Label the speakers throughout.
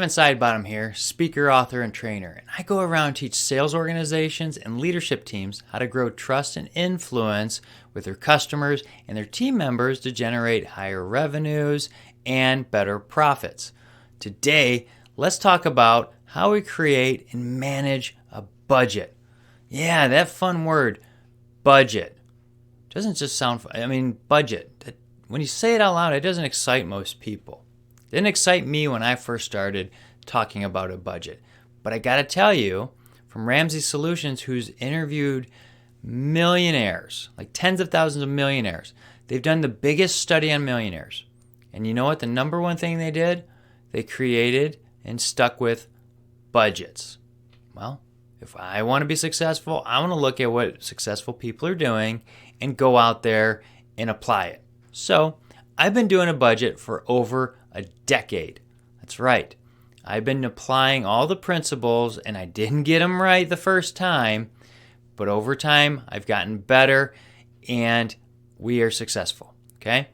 Speaker 1: Kevin Sidebottom here, speaker, author, and trainer, and I go around and teach sales organizations and leadership teams how to grow trust and influence with their customers and their team members to generate higher revenues and better profits. Today, let's talk about how we create and manage a budget. Yeah, that fun word, budget. Doesn't just sound fun. Budget. When you say it out loud, it doesn't excite most people. It didn't excite me when I first started talking about a budget. But I got to tell you, from Ramsey Solutions, who's interviewed millionaires, like tens of thousands of millionaires, they've done the biggest study on millionaires. And you know what? The number one thing they did? They created and stuck with budgets. Well, if I want to be successful, I want to look at what successful people are doing and go out there and apply it. So I've been doing a budget for over a decade. That's right. I've been applying all the principles, and I didn't get them right the first time, but over time I've gotten better and we are successful. Okay?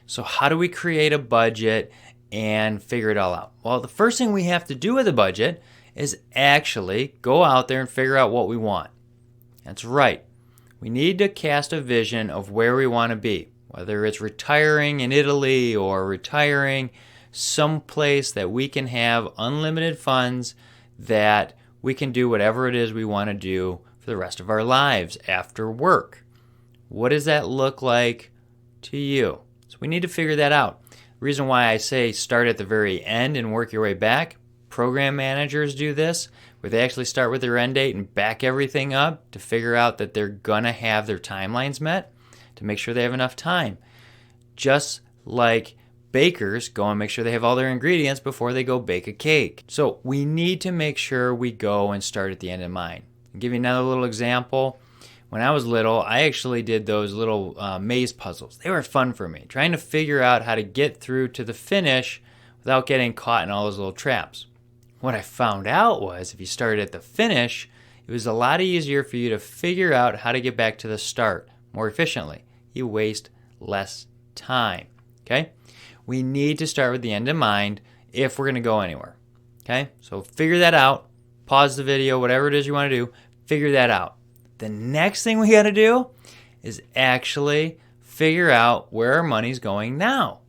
Speaker 1: So how do we create a budget and figure it all out? Well, the first thing we have to do with a budget is actually go out there and figure out what we want. That's right. We need to cast a vision of where we want to be. Whether it's retiring in Italy or retiring someplace that we can have unlimited funds that we can do whatever it is we want to do for the rest of our lives after work. What does that look like to you? So we need to figure that out. The reason why I say start at the very end and work your way back, program managers do this, where they actually start with their end date and back everything up to figure out that they're going to have their timelines met, to make sure they have enough time. Just like bakers go and make sure they have all their ingredients before they go bake a cake. So we need to make sure we go and start at the end in mind. I'll give you another little example. When I was little, I actually did those little maze puzzles. They were fun for me, trying to figure out how to get through to the finish without getting caught in all those little traps. What I found out was if you started at the finish, it was a lot easier for you to figure out how to get back to the start more efficiently. You waste less time. Okay? We need to start with the end in mind if we're going to go anywhere. Okay? So figure that out. Pause the video, whatever it is you want to do, figure that out. The next thing we got to do is actually figure out where our money's going now.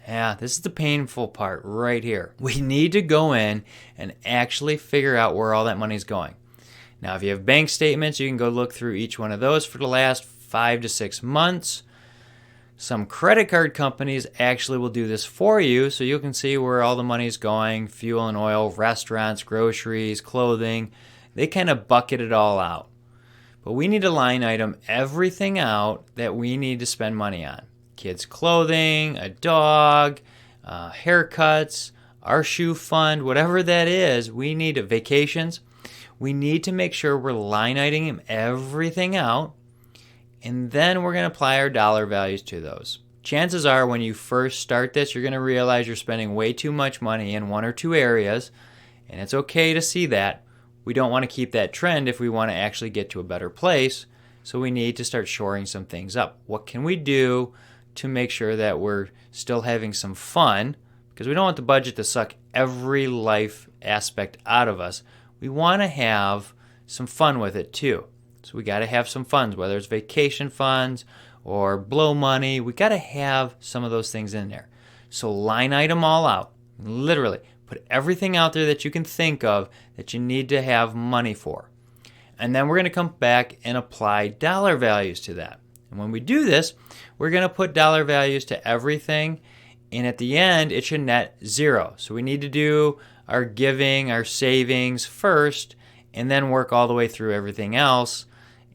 Speaker 1: Yeah, this is the painful part right here. We need to go in and actually figure out where all that money's going. Now, if you have bank statements, you can go look through each one of those for the last 5 to 6 months. Some credit card companies actually will do this for you, so you can see where all the money's going, fuel and oil, restaurants, groceries, clothing. They kind of bucket it all out. But we need to line item everything out that we need to spend money on. Kids' clothing, a dog, haircuts, our shoe fund, whatever that is, we need vacations. We need to make sure we're line iteming everything out, and then we're going to apply our dollar values to those. Chances are when you first start this, you're going to realize you're spending way too much money in one or two areas, and it's okay to see that. We don't want to keep that trend if we want to actually get to a better place, so we need to start shoring some things up. What can we do to make sure that we're still having some fun? Because we don't want the budget to suck every life aspect out of us. We want to have some fun with it too. So we got to have some funds, whether it's vacation funds or blow money. We got to have some of those things in there. So line item all out. Literally, put everything out there that you can think of that you need to have money for. And then we're going to come back and apply dollar values to that. And when we do this, we're going to put dollar values to everything. And at the end, it should net 0. So we need to do our giving, our savings first, and then work all the way through everything else,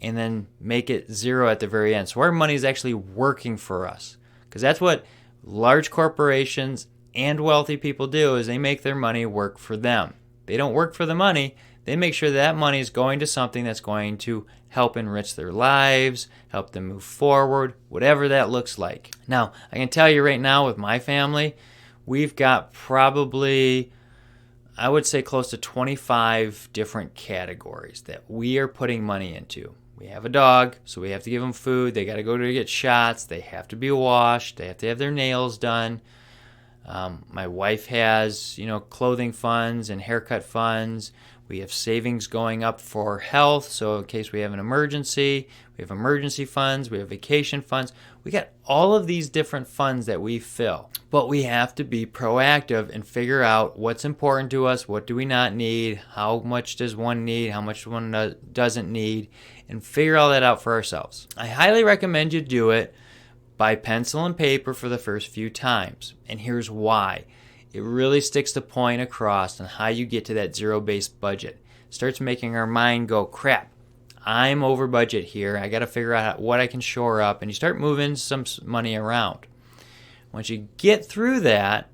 Speaker 1: and then make it 0 at the very end. So our money is actually working for us. Because that's what large corporations and wealthy people do, is they make their money work for them. They don't work for the money. They make sure that money is going to something that's going to help enrich their lives, help them move forward, whatever that looks like. Now, I can tell you right now with my family, we've got probably, I would say, close to 25 different categories that we are putting money into. We have a dog, so we have to give them food. They got to go to get shots. They have to be washed. They have to have their nails done. My wife has, clothing funds and haircut funds. We have savings going up for health, so in case we have an emergency. We have emergency funds. We have vacation funds. We got all of these different funds that we fill. But we have to be proactive and figure out what's important to us, what do we not need, how much does one need, how much one doesn't need, and figure all that out for ourselves. I highly recommend you do it by pencil and paper for the first few times. And here's why. It really sticks the point across on how you get to that zero-based budget. Starts making our mind go, crap, I'm over budget here. I got to figure out what I can shore up. And you start moving some money around. Once you get through that,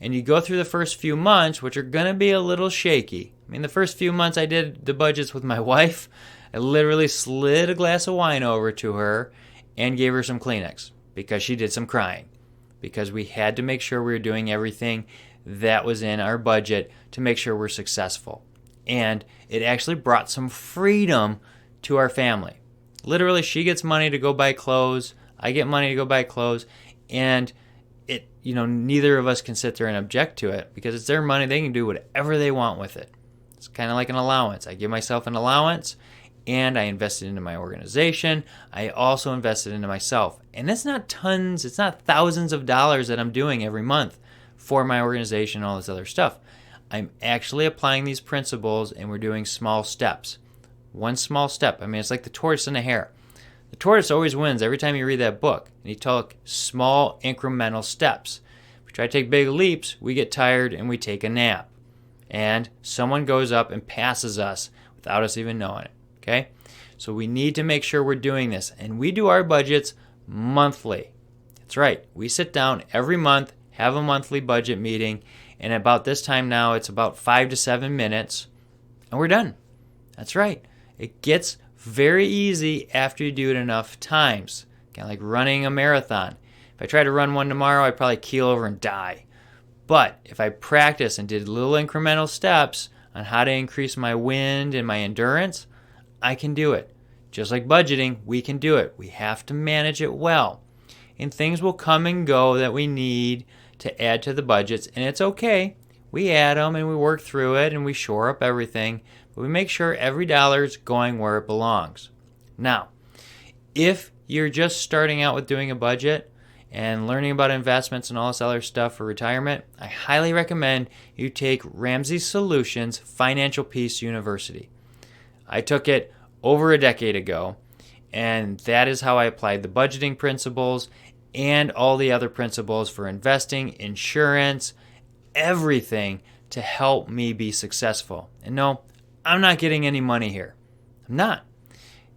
Speaker 1: and you go through the first few months, which are going to be a little shaky. I mean, the first few months I did the budgets with my wife, I literally slid a glass of wine over to her and gave her some Kleenex because she did some crying. Because we had to make sure we were doing everything that was in our budget to make sure we're successful. And it actually brought some freedom to our family. Literally, she gets money to go buy clothes, I get money to go buy clothes, and neither of us can sit there and object to it because it's their money. They can do whatever they want with it. It's kind of like an allowance. I give myself an allowance, and I invested into my organization. I also invested into myself. And it's not tons, it's not thousands of dollars that I'm doing every month for my organization and all this other stuff. I'm actually applying these principles, and we're doing small steps. One small step. I mean, it's like the tortoise and the hare. The tortoise always wins every time you read that book. And he took small incremental steps. If we try to take big leaps, we get tired and we take a nap. And someone goes up and passes us without us even knowing it. Okay? So we need to make sure we're doing this. And we do our budgets monthly. That's right. We sit down every month, have a monthly budget meeting, and about this time now, it's about 5 to 7 minutes, and we're done. That's right. It gets very easy after you do it enough times. Kind of like running a marathon. If I try to run one tomorrow, I'd probably keel over and die. But if I practice and did little incremental steps on how to increase my wind and my endurance, I can do it. Just like budgeting, we can do it. We have to manage it well. And things will come and go that we need to add to the budgets, and it's okay. We add them and we work through it and we shore up everything, but we make sure every dollar is going where it belongs. Now, if you're just starting out with doing a budget and learning about investments and all this other stuff for retirement, I highly recommend you take Ramsey Solutions Financial Peace University. I took it over a decade ago, and that is how I applied the budgeting principles and all the other principles for investing, insurance, everything to help me be successful. And no, I'm not getting any money here. I'm not.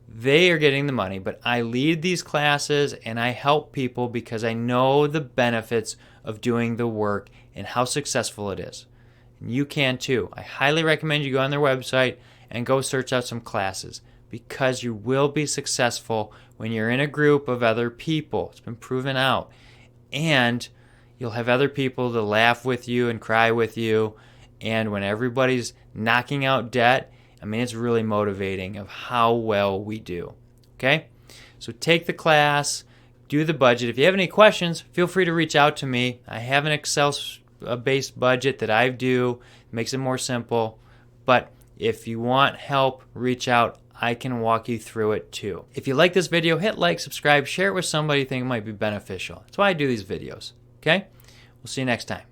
Speaker 1: They are getting the money, but I lead these classes and I help people because I know the benefits of doing the work and how successful it is. And you can too. I highly recommend you go on their website and go search out some classes because you will be successful when you're in a group of other people. It's been proven out. And you'll have other people to laugh with you and cry with you. And when everybody's knocking out debt, I mean, it's really motivating of how well we do. Okay? So take the class, do the budget. If you have any questions, feel free to reach out to me. I have an Excel-based budget that I do. It makes it more simple. But if you want help, reach out. I can walk you through it too. If you like this video, hit like, subscribe, share it with somebody you think it might be beneficial. That's why I do these videos. Okay? We'll see you next time.